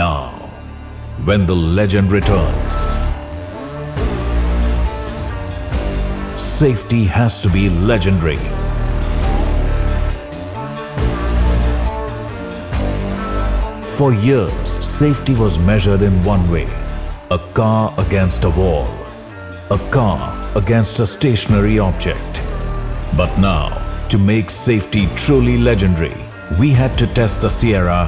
Now, when the legend returns, safety has to be legendary. For years, safety was measured in one way: a car against a wall, a car against a stationary object. But now, to make safety truly legendary, we had to test the Sierra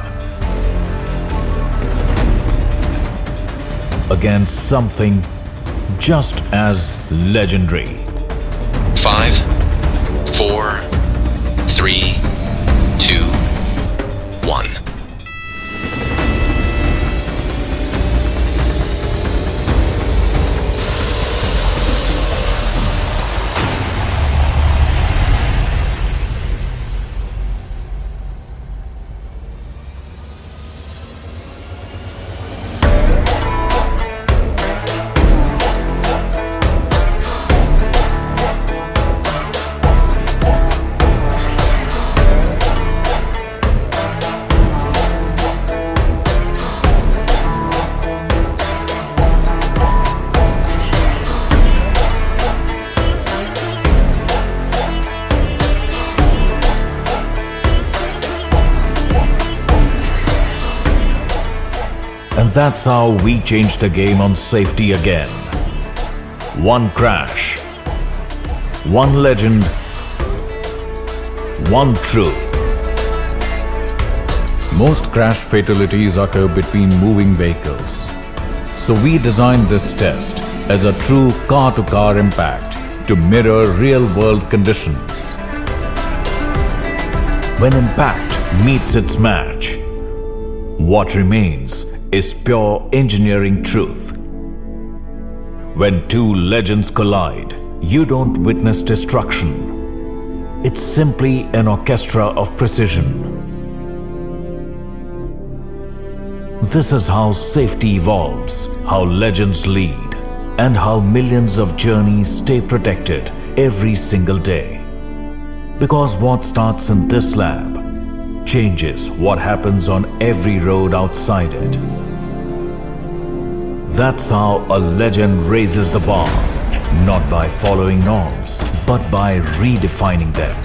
against something just as legendary. 5, 4, 3, 2, 1. And that's how we changed the game on safety again. One crash, one legend, one truth. Most crash fatalities occur between moving vehicles. So we designed this test as a true car-to-car impact to mirror real-world conditions. When impact meets its match, what remains is pure engineering truth. When two legends collide, you don't witness destruction. It's simply an orchestra of precision. This is how safety evolves, how legends lead, and how millions of journeys stay protected every single day. Because what starts in this lab changes what happens on every road outside it. That's how a legend raises the bar, not by following norms, but by redefining them.